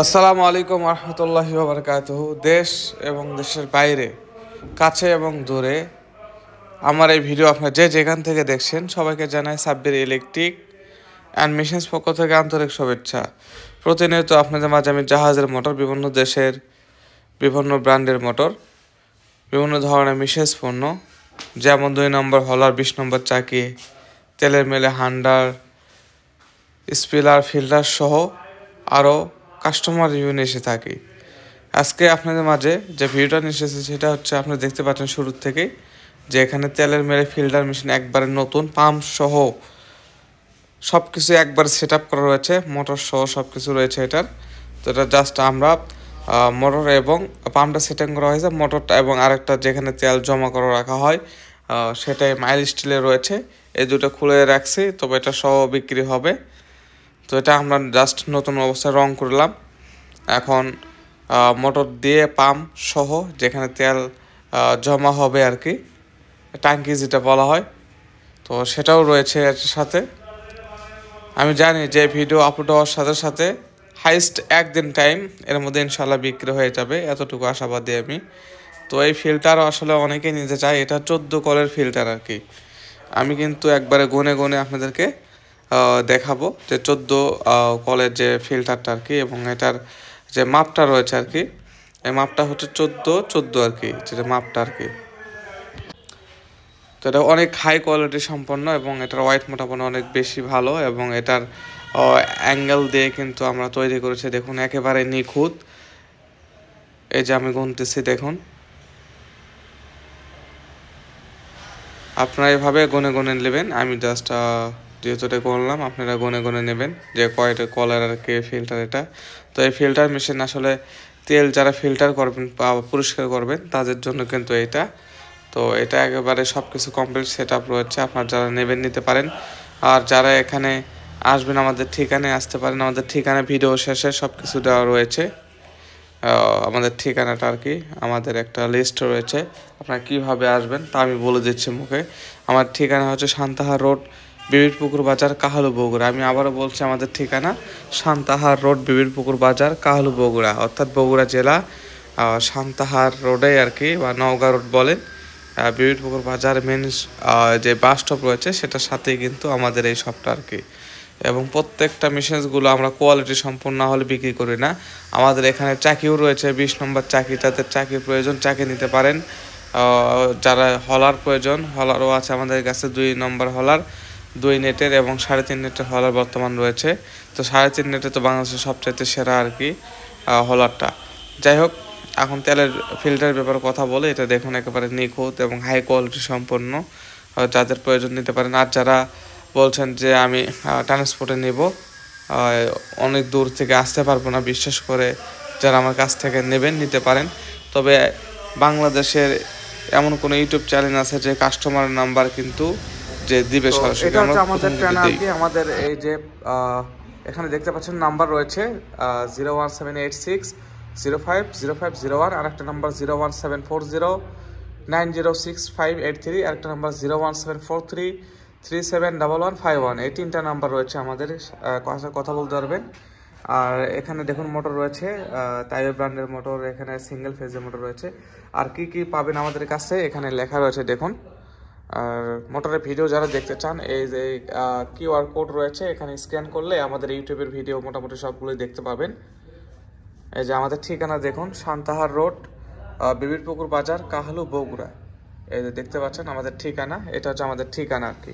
আসসালামু আলাইকুম রহমতুল্লাহি ওয়া বারাকাতুহু। দেশ এবং দেশের বাইরে, কাছে এবং দূরে আমার এই ভিডিও আপনারা যে যেখান থেকে দেখছেন সবাইকে জানাই সাব্বির ইলেকট্রিক অ্যান্ড মেশিনস পক্ষ থেকে আন্তরিক শুভেচ্ছা। প্রতিনিয়ত আপনাদের মাঝে আমি জাহাজের মোটর, বিভিন্ন দেশের বিভিন্ন ব্র্যান্ডের মোটর, বিভিন্ন ধরনের মেশিনস পণ্য, যেমন 2 নম্বর হলার, 20 নম্বর চাকি, তেলের মেলে হান্ডার, স্পিলার, ফিল্টার সহ আরও কাস্টমার রিভিউ নিয়ে এসে থাকি। আজকে আপনাদের মাঝে যে ভিডিওটা নিয়ে এসেছে সেটা হচ্ছে, আপনারা দেখতে পাচ্ছেন শুরুর থেকেই যে এখানে তেলের মেরে ফিল্টার মেশিন একবারে নতুন, পাম্প সহ সব কিছু একবার সেট আপ করা রয়েছে, মোটর সহ সব কিছু রয়েছে এটার। তো এটা জাস্ট আমরা মোটর এবং পাম্পটা সেটিং করা হয়েছে, মোটরটা এবং আরেকটা যেখানে তেল জমা করে রাখা হয় সেটাই মাইল স্টিলে রয়েছে। এই দুটো খুলে রাখছি, তবে এটা সহ বিক্রি হবে। তো এটা আমরা জাস্ট নতুন অবস্থায় রং করলাম। এখন মোটর দিয়ে পাম্প সহ যেখানে তেল জমা হবে আর কি, ট্যাঙ্কি যেটা বলা হয়, তো সেটাও রয়েছে এর সাথে। আমি জানি যে ভিডিও আপলোড হওয়ার সাথে সাথে হাইস্ট একদিন টাইম এর মধ্যে ইনশাল্লাহ বিক্রি হয়ে যাবে, এতটুকু আশাবাদী আমি। তো এই ফিল্টার আসলে অনেকেই নিতে চায়, এটা 14 কলের ফিল্টার আর কি। আমি কিন্তু একবারে গুনে গুনে আপনাদেরকে দেখাবো যে 14 কলের যে ফিল্টারটা আর কি, এবং এটার যে মাপটা রয়েছে আর কি, এই মাপটা হচ্ছে 14 আর কি, যেটা মাপটা আর কি। তো এটা অনেক হাই কোয়ালিটি সম্পন্ন এবং এটার ওয়েট মোটামুটি অনেক বেশি ভালো, এবং এটার অ্যাঙ্গেল দিয়ে কিন্তু আমরা তৈরি করেছি, দেখুন একেবারে নিখুঁত। এই যে আমি গুনতেছি, দেখুন আপনারা এভাবে গুনে গুনে নেবেন। আমি জাস্ট যেহেতু এটা করলাম, আপনারা গুনে গুনে নেবেন যে কয়টা কলার আর কি ফিল্টার এটা। তো এই ফিল্টার মেশিন আসলে তেল যারা ফিল্টার করবেন বা পরিষ্কার করবেন তাদের জন্য কিন্তু এটা। তো এটা একেবারে সব কিছু কমপ্লিট সেট আপ রয়েছে, আপনারা যারা নেবেন নিতে পারেন। আর যারা এখানে আসবেন আমাদের ঠিকানায় আসতে পারেন, আমাদের ঠিকানা ভিডিও শেষে সব কিছু দেওয়া রয়েছে। আমাদের ঠিকানাটা আর কি, আমাদের একটা লিস্ট রয়েছে, আপনারা কীভাবে আসবেন তা আমি বলে দিচ্ছি মুখে। আমার ঠিকানা হচ্ছে সান্তাহার রোড, বিবিরপুকুর বাজার, কাহালু, বগুড়া। আমি আবারও বলছি, আমাদের ঠিকানা সান্তাহার রোড, বিবিরপুকুর বাজার, কাহালু, বগুড়া, অর্থাৎ বগুড়া জেলা সান্তাহার রোডে আর কি, বা নওগাঁ রোড বলেন। বিবিরপুকুর বাজার মেন যে বাস স্টপ রয়েছে সেটার সাথেই কিন্তু আমাদের এই শপটা আর কি। এবং প্রত্যেকটা মেশিনসগুলো আমরা কোয়ালিটি সম্পূর্ণ হলে বিক্রি করি না। আমাদের এখানে চাকিও রয়েছে, 20 নম্বর চাকি, যাদের চাকির প্রয়োজন চাকি নিতে পারেন। যারা হলার প্রয়োজন, হলারও আছে আমাদের কাছে, 2 নম্বর হলার, 2 নেটের এবং 3.5 নেটের হলার বর্তমান রয়েছে। তো 3.5 নেটে তো বাংলাদেশের সবচাইতে সেরা আর কি হলারটা। যাই হোক, এখন তেলের ফিল্টারের ব্যাপারে কথা বলে, এটা দেখুন একেবারে নিখুঁত এবং হাই কোয়ালিটি সম্পন্ন, যাদের প্রয়োজন নিতে পারেন। আর যারা বলছেন যে আমি ট্রান্সপোর্টে নেব, অনেক দূর থেকে আসতে পারবো না, বিশেষ করে যারা আমার কাছ থেকে নেবেন নিতে পারেন। তবে বাংলাদেশের এমন কোনো ইউটিউব চ্যানেল আছে যে কাস্টমার নাম্বার কিন্তু যে দিবে সরাসরি, এটা হচ্ছে আমাদের চ্যানেল আর কি। আমাদের এই যে এখানে দেখতে পাচ্ছেন নাম্বার রয়েছে 01786050501, আর একটা নাম্বার 01740906583, আর একটা নাম্বার 01743371151। এই 3টা নাম্বার রয়েছে আমাদের, কথা বলতে পারবেন। আর এখানে দেখুন মোটর রয়েছে, তাইও ব্র্যান্ডের মোটর, এখানে সিঙ্গেল ফেজের মোটর রয়েছে। আর কি কি পাবেন আমাদের কাছে এখানে লেখা রয়েছে দেখুন। আর মোটরের ভিডিও যারা দেখতে চান, এই যে কিউআর কোড রয়েছে, এখানে স্ক্যান করলে আমাদের ইউটিউবের ভিডিও মোটামুটি সবগুলোই দেখতে পাবেন। এই যে আমাদের ঠিকানা দেখুন, সান্তাহার রোড, বিবিরপুকুর বাজার, কাহালু, বগুড়া। এই যে দেখতে পাচ্ছেন আমাদের ঠিকানা, এটা হচ্ছে আমাদের ঠিকানা আর কি।